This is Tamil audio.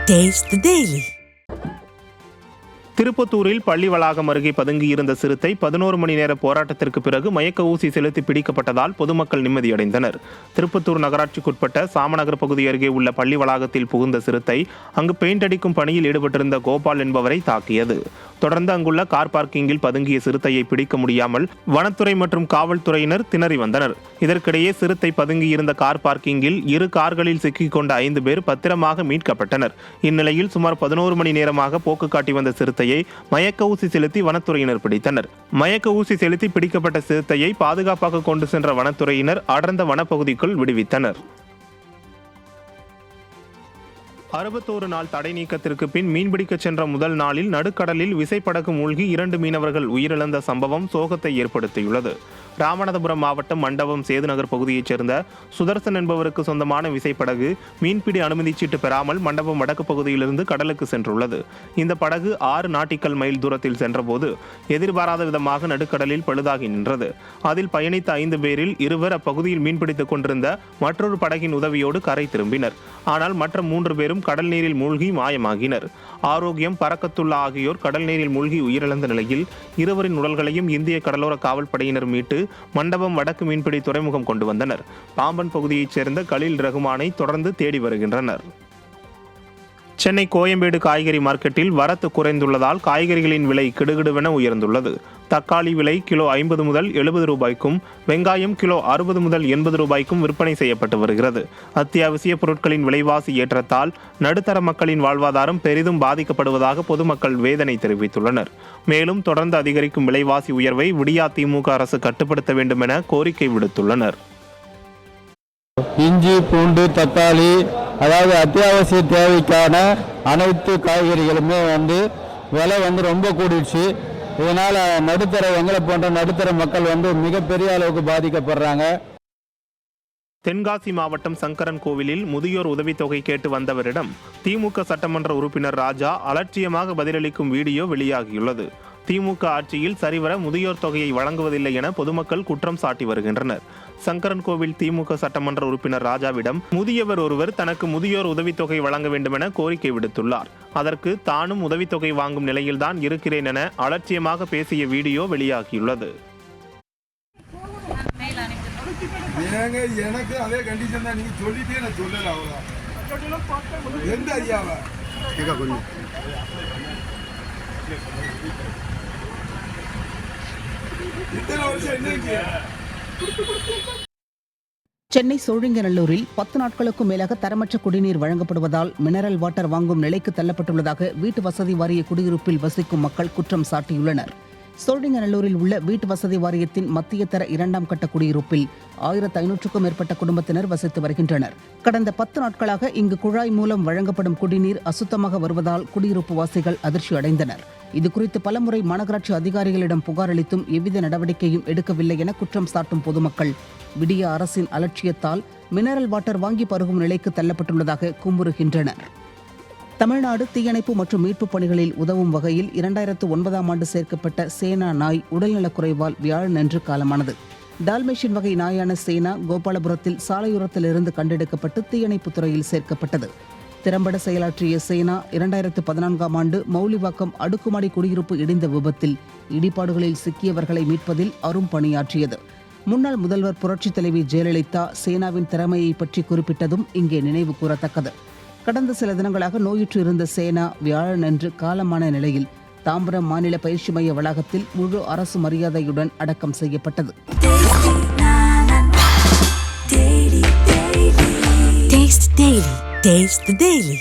Taste the Daily. திருப்பத்தூரில் பள்ளி வளாகம் அருகே பதுங்கியிருந்த சிறுத்தை 11 மணி நேர போராட்டத்திற்கு பிறகு மயக்க ஊசி செலுத்தி பிடிக்கப்பட்டதால் பொதுமக்கள் நிம்மதியடைந்தனர். திருப்பத்தூர் நகராட்சிக்குட்பட்ட சாமநகர் பகுதி அருகே உள்ள பள்ளி வளாகத்தில் புகுந்த சிறுத்தை அங்கு பெயிண்ட் அடிக்கும் பணியில் ஈடுபட்டிருந்த கோபால் என்பவரை தாக்கியது. தொடர்ந்து அங்குள்ள கார் பார்க்கிங்கில் பதுங்கிய சிறுத்தையை பிடிக்க முடியாமல் வனத்துறை மற்றும் காவல்துறையினர் திணறி வந்தனர். இதற்கிடையே சிறுத்தை பதுங்கியிருந்த கார் பார்க்கிங்கில் 2 கார்களில் சிக்கிக்கொண்ட 5 பேர் பத்திரமாக மீட்கப்பட்டனர். இந்நிலையில் சுமார் 11 மணி நேரமாக போக்கு காட்டி வந்த சிறுத்தையை மயக்க ஊசி செலுத்தி வனத்துறையினர் பிடித்தனர். மயக்க ஊசி செலுத்தி பிடிக்கப்பட்ட சிறுத்தையை பாதுகாப்பாக கொண்டு சென்ற வனத்துறையினர் அடர்ந்த வனப்பகுதிக்குள் விடுவித்தனர். 61 நாள் தடை நீக்கத்திற்கு பின் மீன்பிடிக்க சென்ற முதல் நாளில் நடுக்கடலில் விசைப்படகு மூழ்கி 2 மீனவர்கள் உயிரிழந்த சம்பவம் சோகத்தை ஏற்படுத்தியுள்ளது. ராமநாதபுரம் மாவட்டம் மண்டபம் சேதுநகர் பகுதியைச் சேர்ந்த சுதர்சன் என்பவருக்கு சொந்தமான விசைப்படகு மீன்பிடி அனுமதி சீட்டு பெறாமல் மண்டபம் வடக்கு பகுதியிலிருந்து கடலுக்கு சென்றுள்ளது. இந்த படகு 6 நாட்டிக்கல் மைல் தூரத்தில் சென்றபோது எதிர்பாராத விதமாக நடுக்கடலில் பழுதாகி நின்றது. அதில் பயணித்த 5 பேரில் 2 அப்பகுதியில் மீன்பிடித்துக் கொண்டிருந்த மற்றொரு படகின் உதவியோடு கரை திரும்பினர். ஆனால் மற்ற 3 பேரும் கடல் நீரில் மூழ்கி மாயமாகினர். ஆரோக்கியம், பரக்கத்துல்லா ஆகியோர் கடல் நீரில் மூழ்கி உயிரிழந்த நிலையில் 2 உடல்களையும் இந்திய கடலோர காவல் படையினர் மீட்டு மண்டபம் வடக்கு மீன்பிடி துறைமுகம் கொண்டு வந்தனர். பாம்பன் பகுதியைச் சேர்ந்த கலீல் ரகுமானை தொடர்ந்து தேடி வருகின்றனர். சென்னை கோயம்பேடு காய்கறி மார்க்கெட்டில் வரத்து குறைந்துள்ளதால் காய்கறிகளின் விலை கிடுகிடுவென உயர்ந்துள்ளது. தக்காளி விலை கிலோ 50 முதல் 70 ரூபாய்க்கும், வெங்காயம் கிலோ 60 முதல் 80 ரூபாய்க்கும் விற்பனை செய்யப்பட்டு வருகிறது. அத்தியாவசிய பொருட்களின் விலைவாசி ஏற்றத்தால் நடுத்தர மக்களின் வாழ்வாதாரம் பெரிதும் பாதிக்கப்படுவதாக பொதுமக்கள் வேதனை தெரிவித்துள்ளனர். மேலும் தொடர்ந்து அதிகரிக்கும் விலைவாசி உயர்வை விடியா திமுக அரசு கட்டுப்படுத்த வேண்டும் என கோரிக்கை விடுத்துள்ளனர். இஞ்சி, பூண்டு, தக்காளி, அதாவது அத்தியாவசிய தேவைக்கான அனைத்து காய்கறிகளுமே விலை ரொம்ப கூடிடுச்சு. இதனால் எங்களை போன்ற நடுத்தர மக்கள் மிகப்பெரிய அளவுக்கு பாதிக்கப்படுறாங்க. தென்காசி மாவட்டம் சங்கரன் கோவிலில் முதியோர் உதவித்தொகை கேட்டு வந்தவரிடம் திமுக சட்டமன்ற உறுப்பினர் ராஜா அலட்சியமாக பதிலளிக்கும் வீடியோ வெளியாகியுள்ளது. திமுக ஆட்சியில் சரிவர முதியோர் தொகையை வழங்குவதில்லை என பொதுமக்கள் குற்றம் சாட்டி வருகின்றனர். சங்கரன் கோவில் திமுக சட்டமன்ற உறுப்பினர் ராஜாவிடம் முதியவர் ஒருவர் தனக்கு முதியோர் உதவித்தொகை வழங்க வேண்டும் என கோரிக்கை விடுத்துள்ளார். அதற்கு தானும் உதவித்தொகை வாங்கும் நிலையில்தான் இருக்கிறேன் என அலட்சியமாக பேசிய வீடியோ வெளியாகியுள்ளது. எனக்கு அதே கண்டிஷன் தான், நீங்க சொல்லிட்டே நான் சொல்லல. அவ்வளோ எந்த ஐயாவா கொஞ்சம் இத்தனை வருஷம் என்னைக்கு சென்னை சோழிங்கநல்லூரில் 10 நாட்களுக்கும் மேலாக தரமற்ற குடிநீர் வழங்கப்படுவதால் மினரல் வாட்டர் வாங்கும் நிலைக்கு தள்ளப்பட்டுள்ளதாக வீட்டு வசதி வாரிய குடியிருப்பில் வசிக்கும் மக்கள் குற்றம் சாட்டியுள்ளனர். சோழிங்கநல்லூரில் உள்ள வீட்டு வசதி வாரியத்தின் மத்திய தர 2ஆம் கட்ட குடியிருப்பில் 1500க்கும் மேற்பட்ட குடும்பத்தினர் வசித்து வருகின்றனர். கடந்த 10 நாட்களாக இங்கு குழாய் மூலம் வழங்கப்படும் குடிநீர் அசுத்தமாக வருவதால் குடியிருப்பு வாசிகள் அதிர்ச்சி அடைந்தனர். இதுகுறித்து பலமுறை மாநகராட்சி அதிகாரிகளிடம் புகார் அளித்தும் எவ்வித நடவடிக்கையும் எடுக்கவில்லை என குற்றம் சாட்டும் பொதுமக்கள் விடிய அரசின் அலட்சியத்தால் மினரல் வாட்டர் வாங்கி பருகும் நிலைக்கு தள்ளப்பட்டுள்ளதாக குமுறுகின்றனர். தமிழ்நாடு தீயணைப்பு மற்றும் மீட்புப் பணிகளில் உதவும் வகையில் 2009ஆம் ஆண்டு சேர்க்கப்பட்ட சேனா நாய் உடல்நலக்குறைவால் வியாழனன்று காலமானது. டால்மேஷியன் வகை நாயான சேனா கோபாலபுரத்தில் சாலையோரத்திலிருந்து கண்டெடுக்கப்பட்டு தீயணைப்புத் துறையில் சேர்க்கப்பட்டது. திறம்பட செயலாற்றிய சேனா 2014ஆம் ஆண்டு மௌலிவாக்கம் அடுக்குமாடி குடியிருப்பு இடிந்த விபத்தில் இடிபாடுகளில் சிக்கியவர்களை மீட்பதில் அரும் பணியாற்றியது. முன்னாள் முதல்வர் புரட்சித் தலைவி ஜெயலலிதா சேனாவின் திறமையை பற்றி குறிப்பிட்டதும் இங்கே நினைவு கூறத்தக்கது. கடந்த சில தினங்களாக நோயுற்று இருந்த சேனா வியாழனன்று காலமான நிலையில் தாம்பரம் மாநில பயிற்சி மைய வளாகத்தில் முழு அரசு மரியாதையுடன் அடக்கம் செய்யப்பட்டது. Taste the Daily.